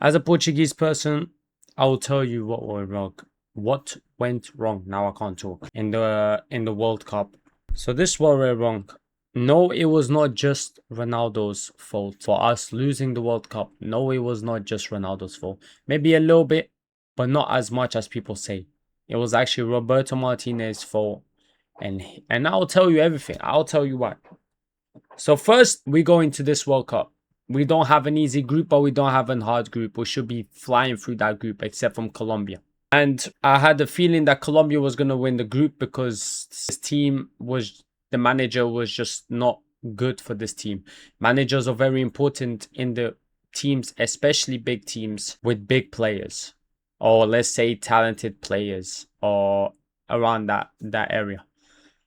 As a Portuguese person, I will tell you what went wrong. What went wrong? Now I can't talk. In the World Cup. So this what went wrong. No, it was not just Ronaldo's fault for us losing the World Cup. No, it was not just Ronaldo's fault. Maybe a little bit, but not as much as people say. It was actually Roberto Martinez's fault. And I'll tell you everything. I'll tell you why. So first, we go into this World Cup. We don't have an easy group, but we don't have a hard group. We should be flying through that group, except from Colombia. And I had the feeling that Colombia was going to win the group because the manager was just not good for this team. Managers are very important in the teams, especially big teams with big players, or let's say talented players, or around that area.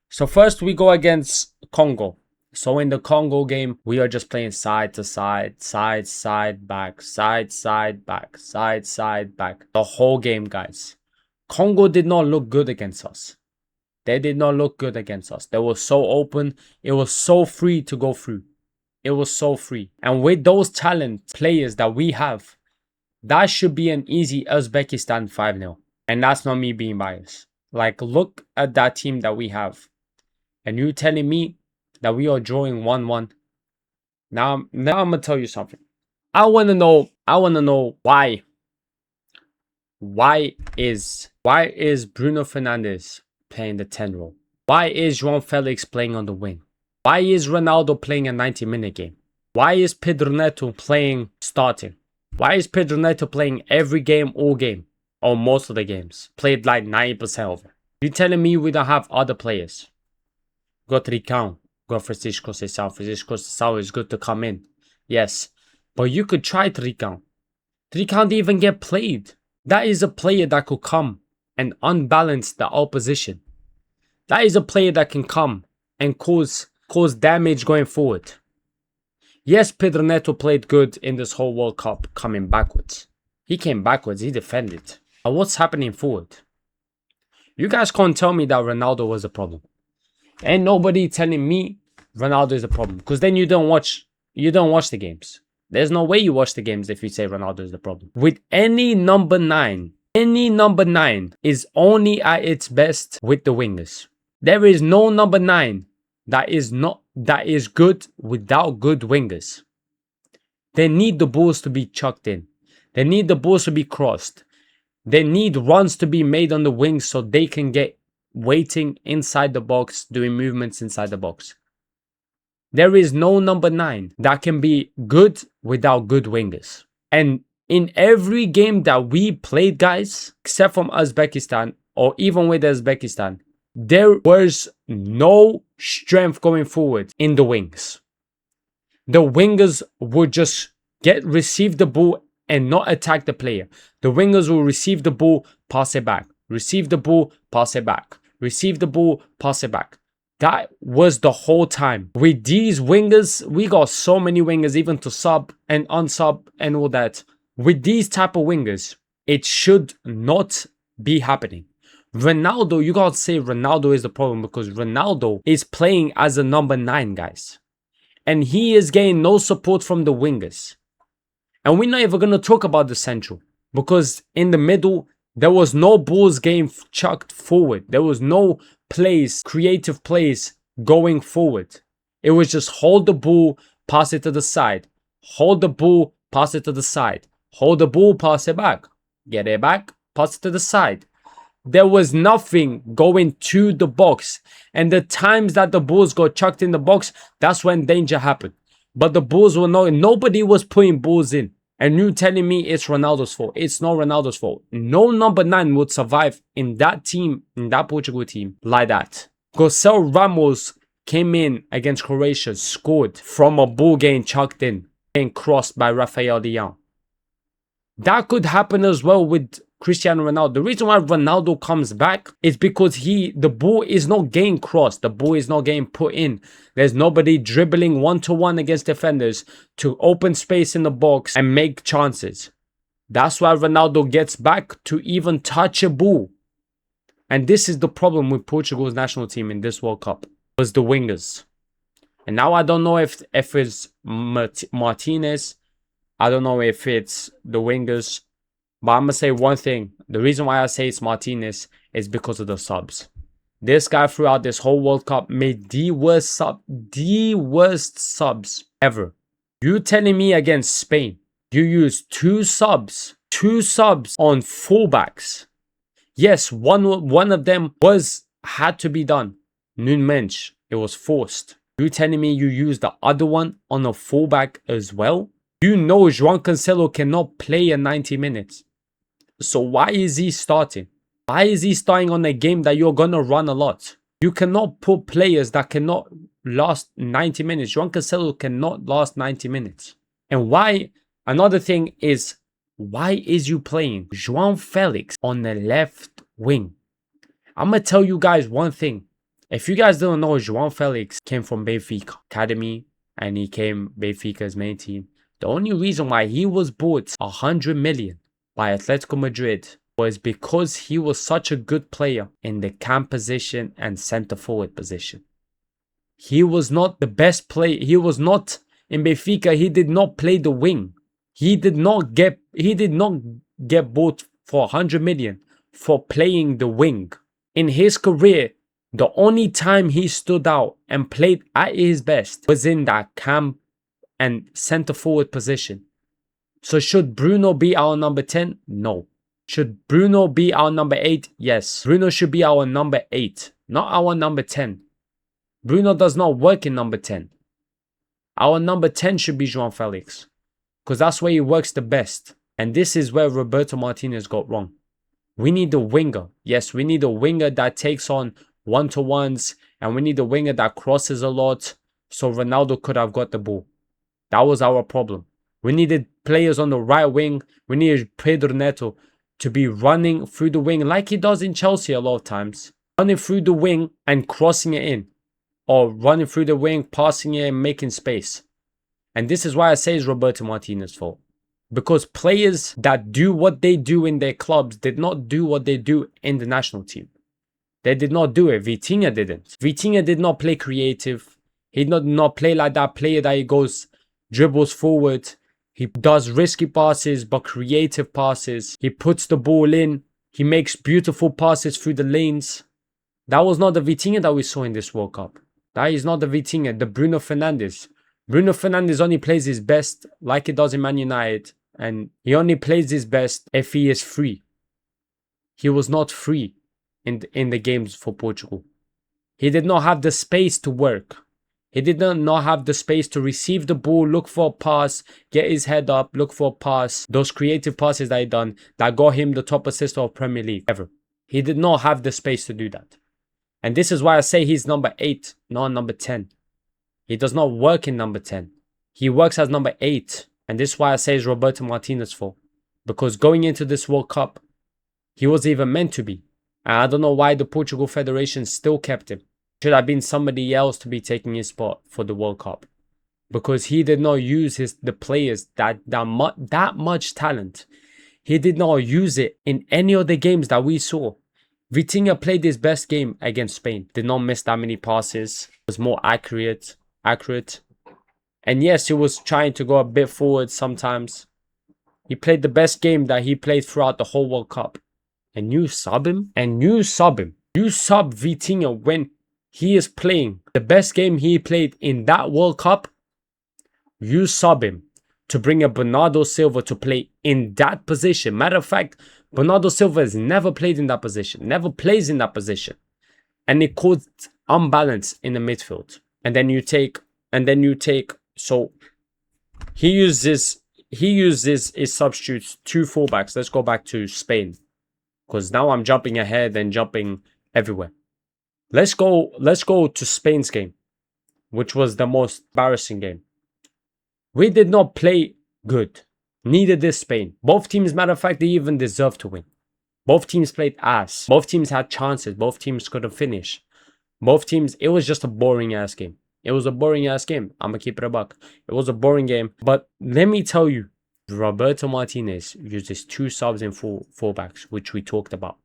So first we go against Congo. So in the Congo game, we are just playing side to side, side, back, side, back, side, back. The whole game, guys. Congo did not look good against us. They did not look good against us. They were so open. It was so free to go through. It was so free. And with those talent players that we have, that should be an easy Uzbekistan 5-0. And that's not me being biased. Like, look at that team that we have. And you telling me that we are drawing 1-1. Now I'm gonna tell you something. I wanna know why. Why is Bruno Fernandes playing the 10 role? Why is João Felix playing on the wing? Why is Ronaldo playing a 90-minute game? Why is Pedro Neto starting? Why is Pedro Neto playing every game, all game, or most of the games? Played like 90% of it. You telling me we don't have other players? Got Ricão. Got Francisco Conceição. Francisco Conceição is good to come in. Yes. But you could try Ricão. Ricão didn't even get played. That is a player that could come and unbalance the opposition. That is a player that can come and cause damage going forward. Yes, Pedro Neto played good in this whole World Cup coming backwards. He came backwards. He defended. But what's happening forward? You guys can't tell me that Ronaldo was a problem. Ain't nobody telling me Ronaldo is a problem, because then you don't watch the games. There's no way you watch the games if you say Ronaldo is the problem. With any number 9 is only at its best with the wingers. There is no number 9 that is good without good wingers. They need the balls to be chucked in. They need the balls to be crossed. They need runs to be made on the wings so they can get waiting inside the box, doing movements inside the box. There is no number 9 that can be good without good wingers. And in every game that we played, guys, except from Uzbekistan, or even with Uzbekistan, there was no strength going forward in the wings. The wingers would just receive the ball and not attack the player. The wingers will receive the ball, pass it back. Receive the ball, pass it back. Receive the ball, pass it back. That was the whole time. With these wingers, we got so many wingers, even to sub and unsub and all that. With these type of wingers, it should not be happening. Ronaldo, you gotta say Ronaldo is the problem, because Ronaldo is playing as a number 9, guys. And he is getting no support from the wingers. And we're not even gonna talk about the central, because in the middle, there was no balls getting chucked forward. There was no creative plays going forward. It was just hold the ball, pass it to the side. Hold the ball, pass it to the side. Hold the ball, pass it back. Get it back, pass it to the side. There was nothing going to the box. And the times that the balls got chucked in the box, that's when danger happened. But the balls were nobody was putting balls in. And you telling me it's Ronaldo's fault. It's not Ronaldo's fault. No number 9 would survive in that team, in that Portugal team, like that. Gonçalo Ramos came in against Croatia, scored from a ball getting chucked in, getting crossed by Rafael Leão. That could happen as well with Cristiano Ronaldo. The reason why Ronaldo comes back is because the ball is not getting crossed. The ball is not getting put in. There's nobody dribbling 1-to-1 against defenders to open space in the box and make chances. That's why Ronaldo gets back to even touch a ball. And this is the problem with Portugal's national team in this World Cup, was the wingers. And now I don't know if it's Martinez I don't know if it's the wingers, but I'm gonna say one thing. The reason why I say it's Martinez is because of the subs. This guy throughout this whole World Cup made the worst subs ever. You telling me against Spain, you used two subs on fullbacks. Yes, one of them had to be done. Nun Mensch, it was forced. You telling me you used the other one on a fullback as well? You know João Cancelo cannot play in 90 minutes. So why is he starting? Why is he starting on a game that you're gonna run a lot? You cannot put players that cannot last 90 minutes. João Cancelo cannot last 90 minutes. And why? Another thing is, why is you playing João Felix on the left wing? I'm gonna tell you guys one thing. If you guys don't know, João Felix came from Benfica Academy and he came Benfica's main team. The only reason why he was bought 100 million by Atletico Madrid was because he was such a good player in the cam position and center forward position. He was not the best player. He was not in Benfica. He did not play the wing. He did not get bought for 100 million for playing the wing. In his career, the only time he stood out and played at his best was in that cam and center forward position. So should Bruno be our number 10? No. Should Bruno be our number 8? Yes. Bruno should be our number 8, not our number 10. Bruno does not work in number 10. Our number 10 should be João Felix, because that's where he works the best. And this is where Roberto Martinez got wrong. We need a winger. Yes, we need a winger that takes on one-to-ones, and we need a winger that crosses a lot so Ronaldo could have got the ball. That was our problem. We needed players on the right wing. We needed Pedro Neto to be running through the wing like he does in Chelsea a lot of times. Running through the wing and crossing it in. Or running through the wing, passing it and making space. And this is why I say it's Roberto Martinez's fault. Because players that do what they do in their clubs did not do what they do in the national team. They did not do it. Vitinha didn't. Vitinha did not play creative. He did not play like that player that he goes, dribbles forward. He does risky passes, but creative passes. He puts the ball in. He makes beautiful passes through the lanes. That was not the Vitinha that we saw in this World Cup. That is not the Vitinha, the Bruno Fernandes. Bruno Fernandes only plays his best like he does in Man United. And he only plays his best if he is free. He was not free in the games for Portugal. He did not have the space to work. He did not have the space to receive the ball, look for a pass, get his head up, look for a pass. Those creative passes that he done that got him the top assist of Premier League ever. He did not have the space to do that. And this is why I say he's number 8, not number 10. He does not work in number 10. He works as number 8. And this is why I say it's Roberto Martinez's fault. Because going into this World Cup, he was even meant to be. And I don't know why the Portugal Federation still kept him. Should have been somebody else to be taking his spot for the World Cup. Because he did not use the players that much talent. He did not use it in any of the games that we saw. Vitinha played his best game against Spain. Did not miss that many passes. Was more accurate. And yes, he was trying to go a bit forward sometimes. He played the best game that he played throughout the whole World Cup. And you sub him? You sub Vitinha when he is playing the best game he played in that World Cup. You sub him to bring a Bernardo Silva to play in that position. Matter of fact, Bernardo Silva has never played in that position. Never plays in that position. And it caused unbalance in the midfield. And then you take... So he uses his substitutes 2 fullbacks. Let's go back to Spain. Because now I'm jumping ahead and jumping everywhere. Let's go to Spain's game, which was the most embarrassing game. We did not play good. Neither did Spain. Both teams, matter of fact, they even deserved to win. Both teams played ass. Both teams had chances. Both teams could have finished. Both teams, it was just a boring ass game. It was a boring ass game. I'm gonna keep it a buck. It was a boring game. But let me tell you, Roberto Martinez uses 2 subs in fullbacks, which we talked about.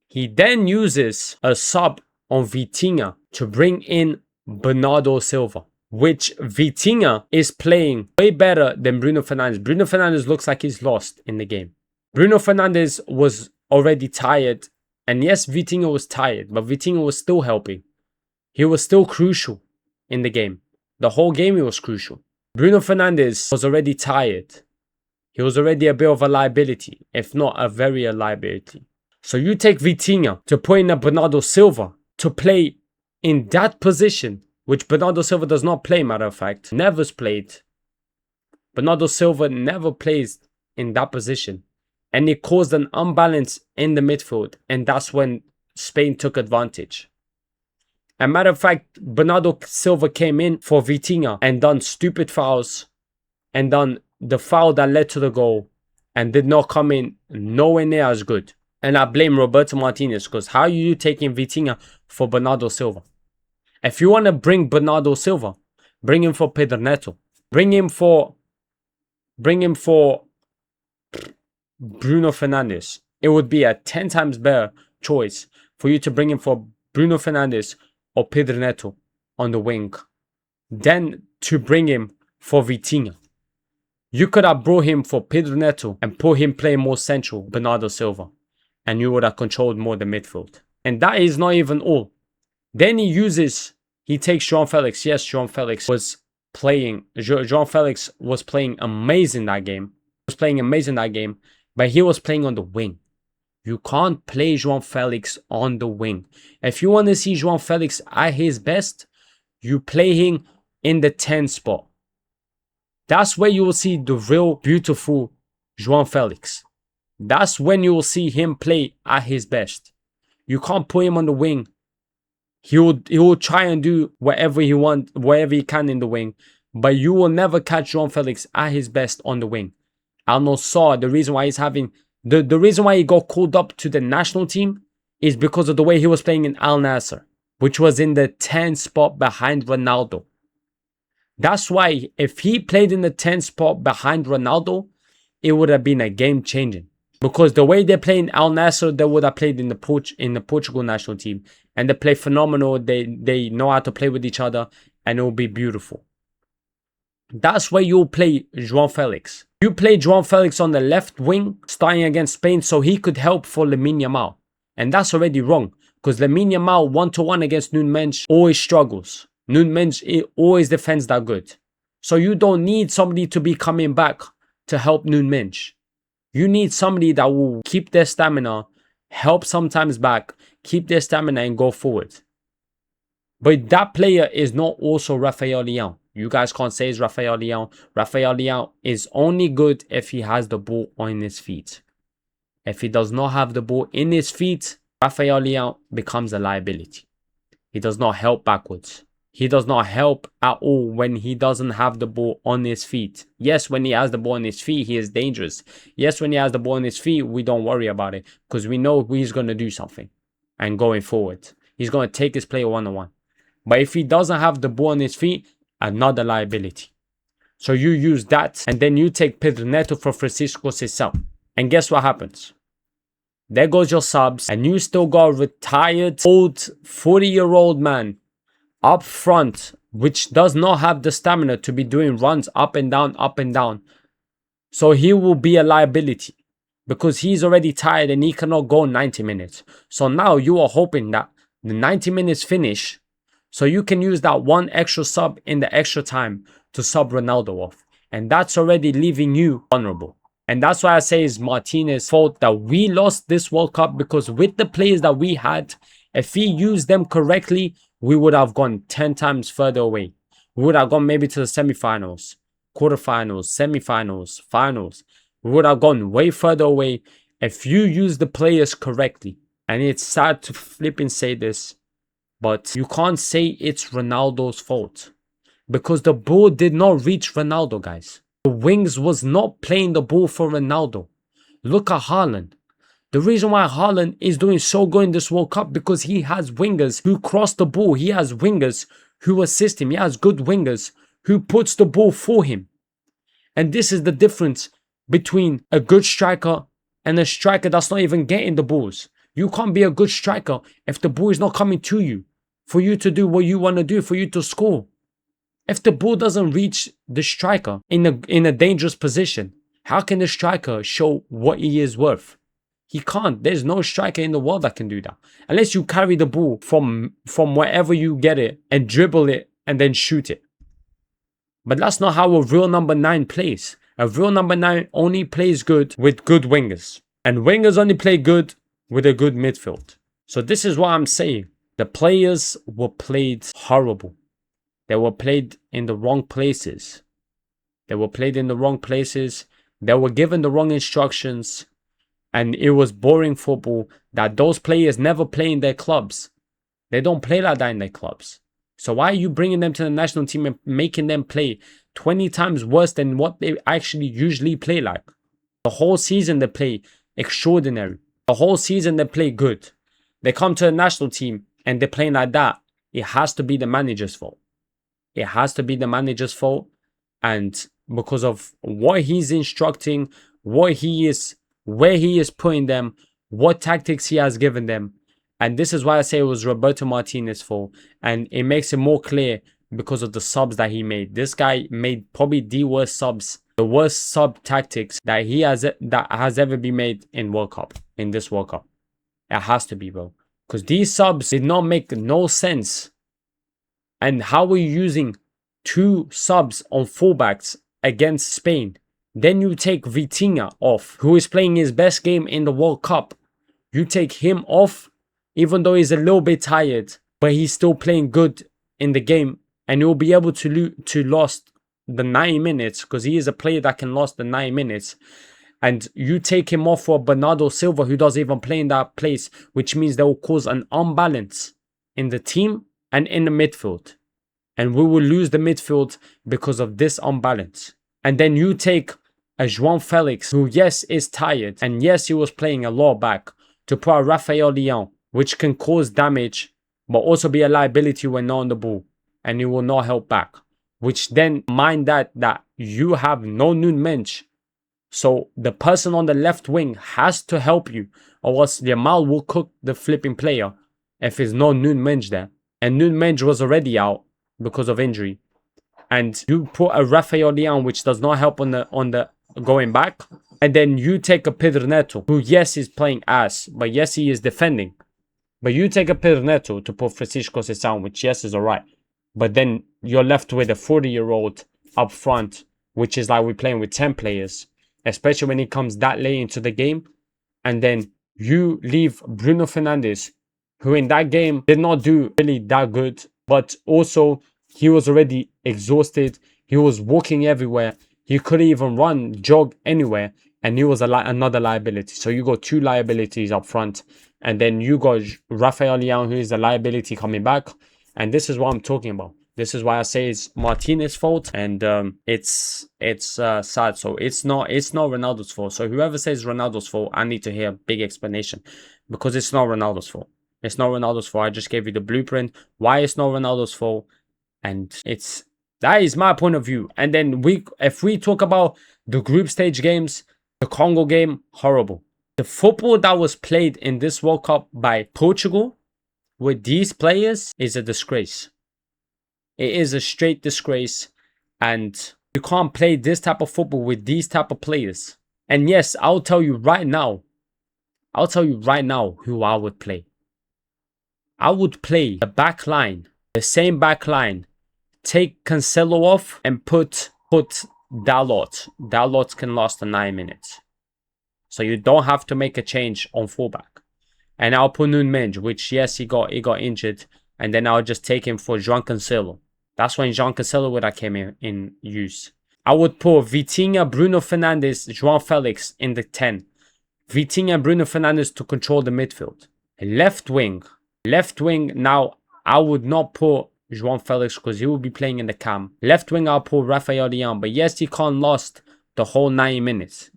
He then uses a sub on Vitinha to bring in Bernardo Silva. which Vitinha is playing way better than Bruno Fernandes. Bruno Fernandes looks like he's lost in the game. Bruno Fernandes was already tired. And yes, Vitinha was tired, but Vitinha was still helping. He was still crucial in the game. The whole game he was crucial. Bruno Fernandes was already tired. He was already a bit of a liability, if not a very liability. So you take Vitinha to put in a Bernardo Silva to play in that position, which Bernardo Silva does not play, matter of fact. Never's played. Bernardo Silva never plays in that position. And it caused an unbalance in the midfield. And that's when Spain took advantage. As a matter of fact, Bernardo Silva came in for Vitinha and done stupid fouls. And done the foul that led to the goal. And did not come in nowhere near as good. And I blame Roberto Martinez. Because how are you taking Vitinha for Bernardo Silva? If you want to bring Bernardo Silva, bring him for Pedro Neto. Bring him for Bruno Fernandes. It would be a 10 times better choice for you to bring him for Bruno Fernandes or Pedro Neto on the wing than to bring him for Vitinha. You could have brought him for Pedro Neto and put him playing more central, Bernardo Silva, and you would have controlled more the midfield. And that is not even all. Then he takes João Felix. Yes, João Felix was playing amazing that game. But he was playing on the wing. You can't play João Felix on the wing. If you want to see João Felix at his best, you play him in the 10 spot. That's where you will see the real beautiful João Felix. That's when you will see him play at his best. You can't put him on the wing. He will try and do whatever he can in the wing. But you will never catch João Felix at his best on the wing. Arnold saw the reason why the reason why he got called up to the national team is because of the way he was playing in Al Nassr, which was in the 10 spot behind Ronaldo. That's why if he played in the 10 spot behind Ronaldo, it would have been a game changing. Because the way they play in Al Nassr, they would have played in the Portugal national team. And they play phenomenal. They know how to play with each other. And it will be beautiful. That's where you'll play João Felix. You play João Felix on the left wing, starting against Spain, so he could help for Lamine Yamal. And that's already wrong. Because Lamine Yamal, 1-to-1 against Nuno Mendes, always struggles. Nuno Mendes always defends that good. So you don't need somebody to be coming back to help Nuno Mendes. You need somebody that will keep their stamina, help sometimes back, keep their stamina and go forward. But that player is not also Rafael Leão. You guys can't say it's Rafael Leão. Rafael Leão is only good if he has the ball on his feet. If he does not have the ball in his feet, Rafael Leão becomes a liability. He does not help backwards. He does not help at all when he doesn't have the ball on his feet. Yes, when he has the ball on his feet, he is dangerous. Yes, when he has the ball on his feet, we don't worry about it because we know he's going to do something. And going forward, he's going to take his player one-on-one. But if he doesn't have the ball on his feet, another liability. So you use that and then you take Pedro Neto for Francisco Sessão. And guess what happens? There goes your subs and you still got a retired, old, 40-year-old man up front, which does not have the stamina to be doing runs up and down, up and down. So he will be a liability because he's already tired and he cannot go 90 minutes. So now you are hoping that the 90 minutes finish so you can use that one extra sub in the extra time to sub Ronaldo off. And that's already leaving you vulnerable. And that's why I say it's Martinez's fault that we lost this World Cup, because with the players that we had, if he used them correctly, we would have gone 10 times further away. We would have gone maybe to the semi-finals, quarterfinals, semi-finals, finals. We would have gone way further away if you use the players correctly. And it's sad to flipping say this, but you can't say it's Ronaldo's fault. Because the ball did not reach Ronaldo, guys. The wings was not playing the ball for Ronaldo. Look at Haaland. The reason why Haaland is doing so good in this World Cup because he has wingers who cross the ball. He has wingers who assist him. He has good wingers who puts the ball for him. And this is the difference between a good striker and a striker that's not even getting the balls. You can't be a good striker if the ball is not coming to you for you to do what you want to do, for you to score. If the ball doesn't reach the striker in a dangerous position, how can the striker show what he is worth? He can't. There's no striker in the world that can do that. Unless you carry the ball from wherever you get it and dribble it and then shoot it. But that's not how a real number 9 plays. A real number 9 only plays good with good wingers. And wingers only play good with a good midfield. So this is what I'm saying. The players were played horrible. They were played in the wrong places. They were played in the wrong places. They were given the wrong instructions. And it was boring football that those players never play in their clubs. They don't play like that in their clubs. So why are you bringing them to the national team and making them play 20 times worse than what they actually usually play like? The whole season they play extraordinary. The whole season they play good. They come to the national team and they're playing like that. It has to be the manager's fault. It has to be the manager's fault. And because of what he's instructing, where he is putting them, what tactics he has given them. And this is why I say it was Roberto Martinez's fault. And it makes it more clear because of the subs that he made. This guy made probably the worst subs, the worst sub tactics that has ever been made in this World Cup. It has to be, bro. Because these subs did not make no sense. And how are you using 2 subs on fullbacks against Spain? Then you take Vitinha off, who is playing his best game in the World Cup. You take him off, even though he's a little bit tired, but he's still playing good in the game. And he'll be able to last the 90 minutes because he is a player that can last the 90 minutes. And you take him off for Bernardo Silva, who doesn't even play in that place, which means that will cause an unbalance in the team and in the midfield. And we will lose the midfield because of this unbalance. And then you take a João Felix, who yes, is tired. And yes, he was playing a lot back to put a Rafael Leão, which can cause damage, but also be a liability when not on the ball. And he will not help back. Which then mind that you have no Nuno Mendes. So the person on the left wing has to help you, or else Yamal will cook the flipping player if there's no Nuno Mendes there. And Nuno Mendes was already out because of injury. And you put a Rafael Leão, which does not help on the going back. And then you take a Pedro Neto, who yes is playing ass, but yes he is defending. But you take a Pedro Neto to put Francisco Conceição, which yes is alright. But then you're left with a 40-year-old up front, which is like we're playing with 10 players. Especially when he comes that late into the game. And then you leave Bruno Fernandes, who in that game did not do really that good. But also, he was already exhausted. He was walking everywhere. He couldn't even jog anywhere. And he was another liability. So you got 2 liabilities up front. And then you got Rafael Leão, who is a liability coming back. And this is what I'm talking about. This is why I say it's Martinez's fault, and it's sad. So it's not Ronaldo's fault. So whoever says Ronaldo's fault, I need to hear a big explanation, because it's not Ronaldo's fault. It's not Ronaldo's fault. I just gave you the blueprint why it's not Ronaldo's fault, and that is my point of view. And then if we talk about the group stage games, the Congo game, horrible. The football that was played in this World Cup by Portugal with these players is a disgrace. It is a straight disgrace, and you can't play this type of football with these type of players. And yes, I'll tell you right now who I would play. I would play the back line, the same back line. Take Cancelo off and put Dalot. Dalot can last the 9 minutes. So you don't have to make a change on fullback. And I'll put Nuno Mendes, which yes, he got injured. And then I'll just take him for João Cancelo. That's when João Cancelo would have came in use. I would put Vitinha, Bruno Fernandes, João Felix in the 10. Vitinha and Bruno Fernandes to control the midfield. Left wing. Now, I would not put João Felix because he will be playing in the cam. Left wing, I'll put Rafael Leão. But yes, he can't last the whole 90 minutes.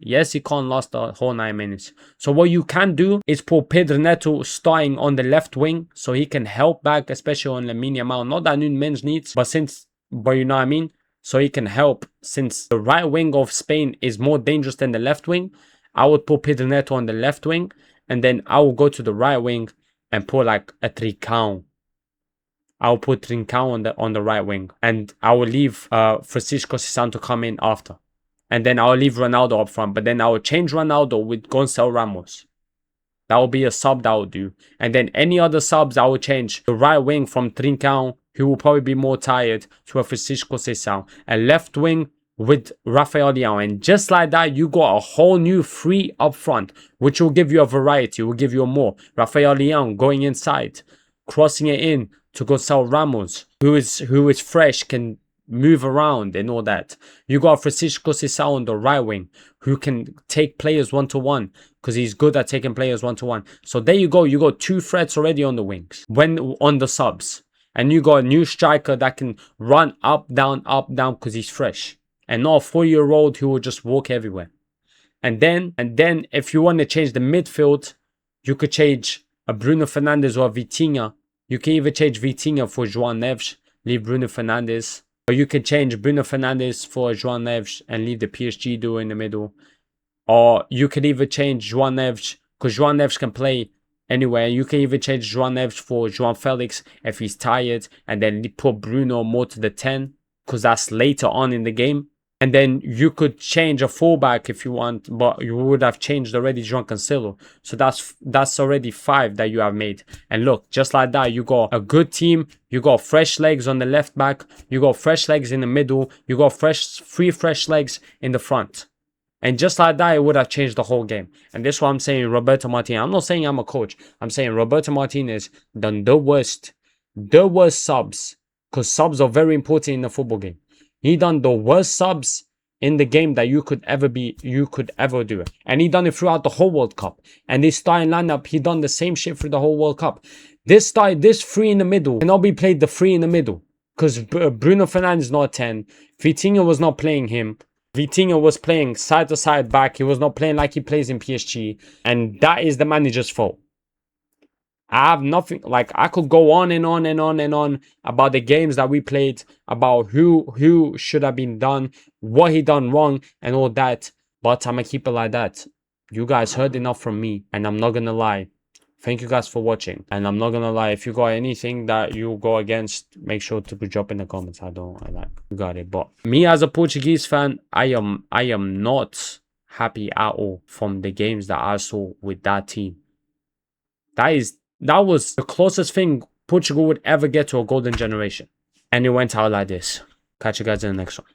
So what you can do is put Pedro Neto starting on the left wing so he can help back, especially on Lamine Yamal. Not that Nuno Mendes needs, but you know what I mean? So he can help. Since the right wing of Spain is more dangerous than the left wing, I would put Pedro Neto on the left wing, and then I will go to the right wing and put like a Tricão I'll put Trincão on the right wing, and I will leave Francisco Sissan to come in after, and then I'll leave Ronaldo up front. But then I will change Ronaldo with Gonçalo Ramos. That will be a sub that I will do. And then any other subs, I will change the right wing from Trincão, who will probably be more tired, to a Francisco Sessão. And left wing with Rafael Leão. And just like that, you got a whole new three up front, which will give you a variety, will give you a more. Rafael Leão going inside, crossing it in to Gonçalo Ramos, who is fresh, can move around and all that. You got Francisco Sissao on the right wing, who can take players one-to-one, because he's good at taking players one-to-one. So there you go. You got two threats already on the wings, when on the subs. And you got a new striker that can run up, down, because he's fresh. And not a 4-year-old who will just walk everywhere. And then if you want to change the midfield, you could change a Bruno Fernandes or a Vitinha. You can even change Vitinha for João Neves, leave Bruno Fernandes. Or you can change Bruno Fernandes for João Neves and leave the PSG duo in the middle. Or you could even change João Neves, because João Neves can play anywhere. You can even change João Neves for João Felix if he's tired, and then put Bruno more to the 10, because that's later on in the game. And then you could change a fullback if you want, but you would have changed already João Cancelo. So that's already 5 that you have made. And look, just like that, you got a good team. You got fresh legs on the left back. You got fresh legs in the middle. You got three fresh legs in the front. And just like that, it would have changed the whole game. And this is what I'm saying, Roberto Martinez. I'm not saying I'm a coach. I'm saying Roberto Martinez done the worst subs, because subs are very important in the football game. He done the worst subs in the game that you could ever do. And he done it throughout the whole World Cup. And this starting lineup, he done the same shit through the whole World Cup. This 3 in the middle cannot be played the 3 in the middle, because Bruno Fernandes is not a 10. Vitinha was not playing him. Vitinha was playing side to side back. He was not playing like he plays in PSG. And that is the manager's fault. I have nothing, like, I could go on and on and on and on about the games that we played, about who should have been done, what he done wrong and all that, but I'm gonna keep it like that. You guys heard enough from me, and I'm not gonna lie. Thank you guys for watching, and I'm not gonna lie, if you got anything that you go against, make sure to drop in the comments. I you got it. But me as a Portuguese fan, I am not happy at all from the games that I saw with that team. That was the closest thing Portugal would ever get to a golden generation. And it went out like this. Catch you guys in the next one.